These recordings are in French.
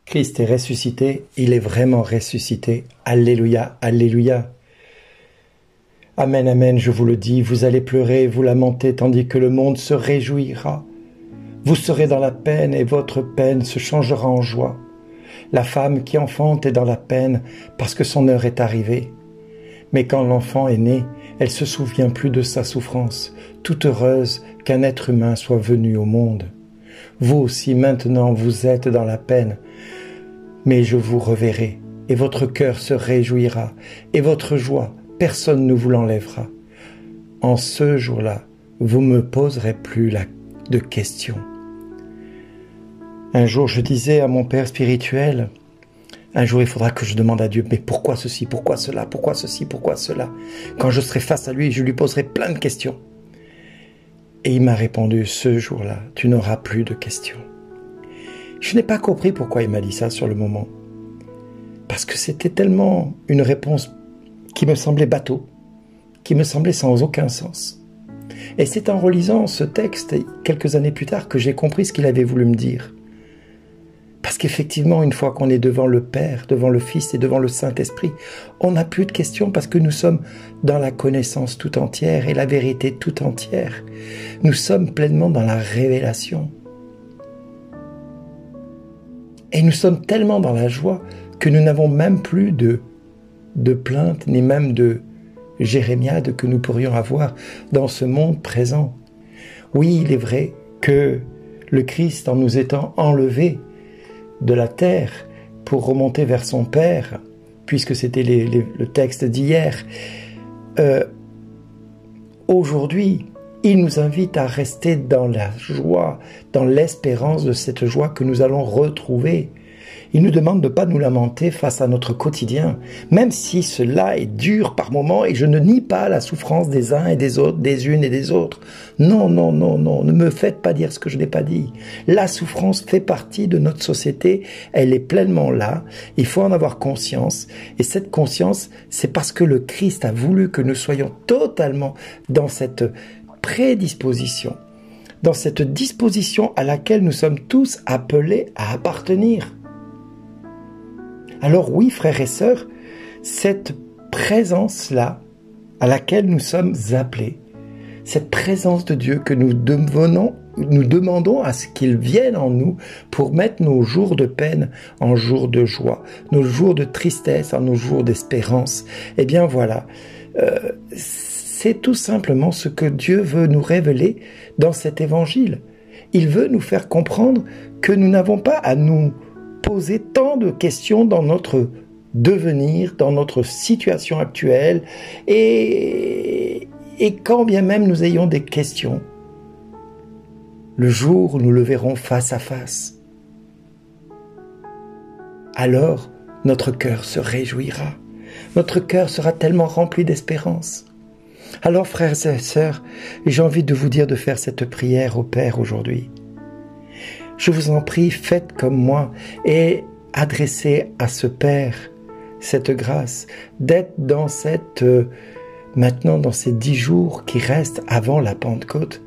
Christ est ressuscité, il est vraiment ressuscité. Alléluia, alléluia. Amen, amen, je vous le dis, vous allez pleurer, vous lamenter, tandis que le monde se réjouira. Vous serez dans la peine et votre peine se changera en joie. La femme qui enfante est dans la peine parce que son heure est arrivée. Mais quand l'enfant est né, elle se souvient plus de sa souffrance, toute heureuse qu'un être humain soit venu au monde. Vous aussi maintenant vous êtes dans la peine, mais je vous reverrai, et votre cœur se réjouira, et votre joie, personne ne vous l'enlèvera. En ce jour-là, vous ne me poserez plus de questions. Un jour, je disais à mon père spirituel, un jour, il faudra que je demande à Dieu, mais pourquoi ceci, pourquoi cela, pourquoi ceci, pourquoi cela? Quand je serai face à lui, je lui poserai plein de questions. Et il m'a répondu, ce jour-là, tu n'auras plus de questions. Je n'ai pas compris pourquoi il m'a dit ça sur le moment. Parce que c'était tellement une réponse qui me semblait bateau, qui me semblait sans aucun sens. Et c'est en relisant ce texte, quelques années plus tard, que j'ai compris ce qu'il avait voulu me dire. Parce qu'effectivement, une fois qu'on est devant le Père, devant le Fils et devant le Saint-Esprit, on n'a plus de questions parce que nous sommes dans la connaissance tout entière et la vérité tout entière. Nous sommes pleinement dans la révélation. Et nous sommes tellement dans la joie que nous n'avons même plus de plaintes, ni même de jérémiades que nous pourrions avoir dans ce monde présent. Oui, il est vrai que le Christ, en nous étant enlevé de la terre pour remonter vers son Père, puisque c'était le texte d'hier, aujourd'hui, il nous invite à rester dans la joie, dans l'espérance de cette joie que nous allons retrouver. Il nous demande de ne pas nous lamenter face à notre quotidien, même si cela est dur par moments, et je ne nie pas la souffrance des uns et des autres, des unes et des autres. Non, non, non, non, ne me faites pas dire ce que je n'ai pas dit. La souffrance fait partie de notre société, elle est pleinement là, il faut en avoir conscience, et cette conscience, c'est parce que le Christ a voulu que nous soyons totalement dans cette prédisposition, dans cette disposition à laquelle nous sommes tous appelés à appartenir. Alors oui, frères et sœurs, cette présence-là à laquelle nous sommes appelés, cette présence de Dieu que nous demandons à ce qu'il vienne en nous pour mettre nos jours de peine en jours de joie, nos jours de tristesse en nos jours d'espérance, eh bien voilà, c'est tout simplement ce que Dieu veut nous révéler dans cet évangile. Il veut nous faire comprendre que nous n'avons pas à nous poser tant de questions dans notre devenir, dans notre situation actuelle, et quand bien même nous ayons des questions, le jour où nous le verrons face à face, alors notre cœur se réjouira, notre cœur sera tellement rempli d'espérance. Alors frères et sœurs, j'ai envie de vous dire de faire cette prière au Père aujourd'hui. Je vous en prie, faites comme moi et adressez à ce Père cette grâce d'être dans maintenant dans ces 10 jours qui restent avant la Pentecôte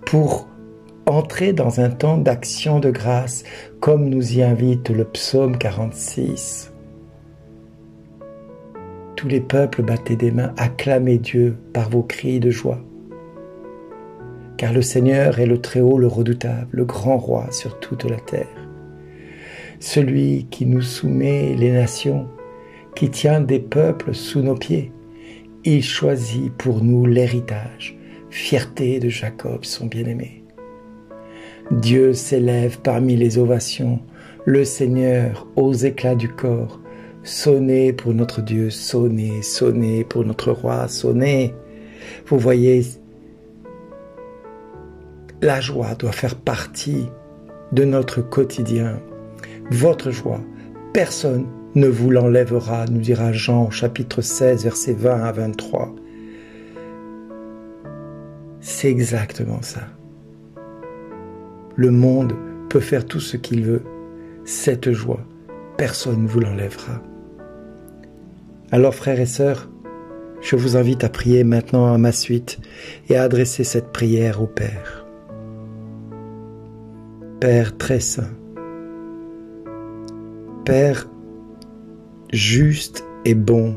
pour entrer dans un temps d'action de grâce comme nous y invite le psaume 46. Tous les peuples battez des mains, acclamez Dieu par vos cris de joie. Car le Seigneur est le Très-Haut, le Redoutable, le grand roi sur toute la terre. Celui qui nous soumet les nations, qui tient des peuples sous nos pieds. Il choisit pour nous l'héritage, fierté de Jacob, son bien-aimé. Dieu s'élève parmi les ovations, le Seigneur aux éclats du corps. Sonnez pour notre Dieu, sonnez, sonnez pour notre roi, sonnez. Vous voyez, la joie doit faire partie de notre quotidien. Votre joie, personne ne vous l'enlèvera, nous dira Jean, chapitre 16, versets 20 à 23. C'est exactement ça. Le monde peut faire tout ce qu'il veut. Cette joie, personne ne vous l'enlèvera. Alors frères et sœurs, je vous invite à prier maintenant à ma suite et à adresser cette prière au Père. Père très saint, Père juste et bon,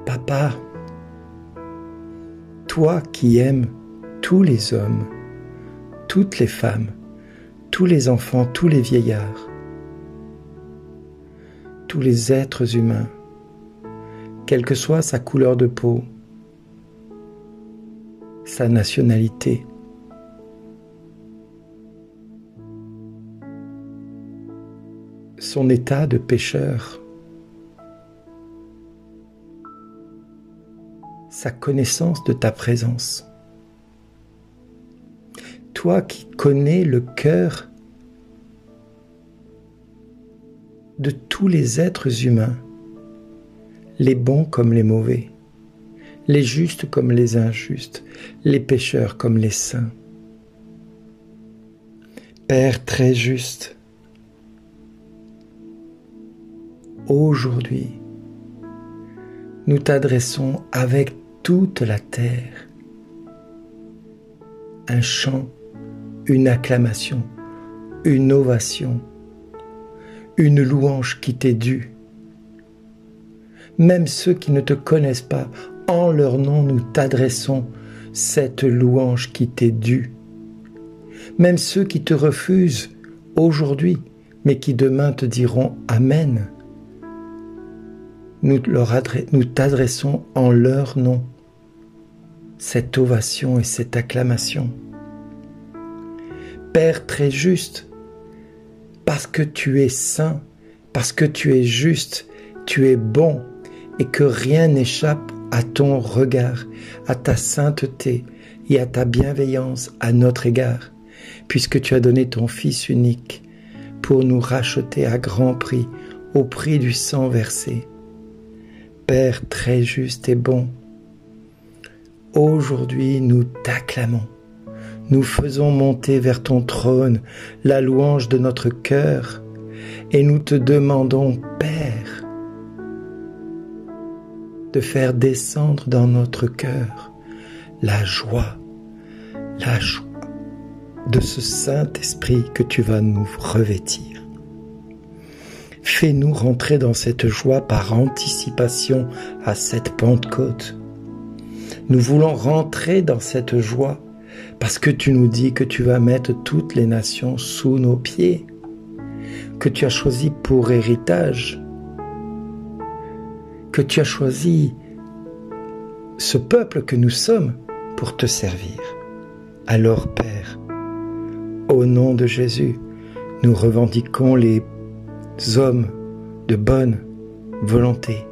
Papa, toi qui aimes tous les hommes, toutes les femmes, tous les enfants, tous les vieillards, tous les êtres humains, quelle que soit sa couleur de peau, sa nationalité, son état de pécheur, sa connaissance de ta présence. Toi qui connais le cœur de tous les êtres humains, les bons comme les mauvais, les justes comme les injustes, les pécheurs comme les saints. Père très juste, aujourd'hui, nous t'adressons avec toute la terre un chant, une acclamation, une ovation, une louange qui t'est due. Même ceux qui ne te connaissent pas, en leur nom, nous t'adressons cette louange qui t'est due. Même ceux qui te refusent aujourd'hui, mais qui demain te diront Amen, nous t'adressons en leur nom cette ovation et cette acclamation. Père très juste, parce que tu es saint, parce que tu es juste, tu es bon, et que rien n'échappe à ton regard, à ta sainteté et à ta bienveillance à notre égard, puisque tu as donné ton Fils unique pour nous racheter à grand prix, au prix du sang versé. Père très juste et bon, aujourd'hui nous t'acclamons, nous faisons monter vers ton trône la louange de notre cœur et nous te demandons, Père, de faire descendre dans notre cœur la joie de ce Saint-Esprit que tu vas nous revêtir. Fais-nous rentrer dans cette joie par anticipation à cette Pentecôte. Nous voulons rentrer dans cette joie parce que tu nous dis que tu vas mettre toutes les nations sous nos pieds, que tu as choisi pour héritage, que tu as choisi ce peuple que nous sommes pour te servir. Alors, Père, au nom de Jésus, nous revendiquons les hommes de bonne volonté.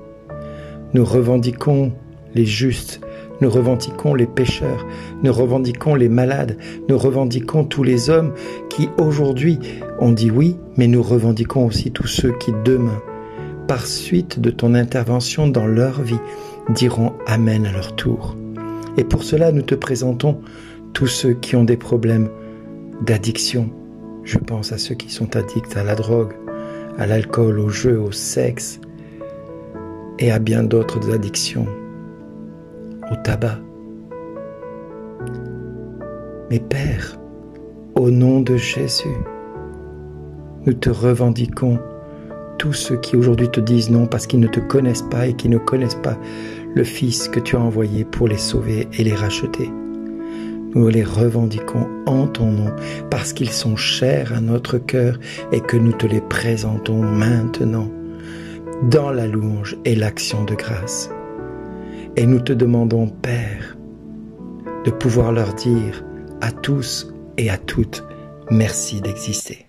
Nous revendiquons les justes, nous revendiquons les pécheurs, nous revendiquons les malades, nous revendiquons tous les hommes qui aujourd'hui ont dit oui, mais nous revendiquons aussi tous ceux qui demain, par suite de ton intervention dans leur vie, diront Amen à leur tour. Et pour cela, nous te présentons tous ceux qui ont des problèmes d'addiction. Je pense à ceux qui sont addicts à la drogue, à l'alcool, au jeu, au sexe et à bien d'autres addictions, au tabac. Mais Père, au nom de Jésus, nous te revendiquons tous ceux qui aujourd'hui te disent non parce qu'ils ne te connaissent pas et qui ne connaissent pas le Fils que tu as envoyé pour les sauver et les racheter. Nous les revendiquons en ton nom parce qu'ils sont chers à notre cœur et que nous te les présentons maintenant dans la louange et l'action de grâce. Et nous te demandons, Père, de pouvoir leur dire à tous et à toutes, merci d'exister.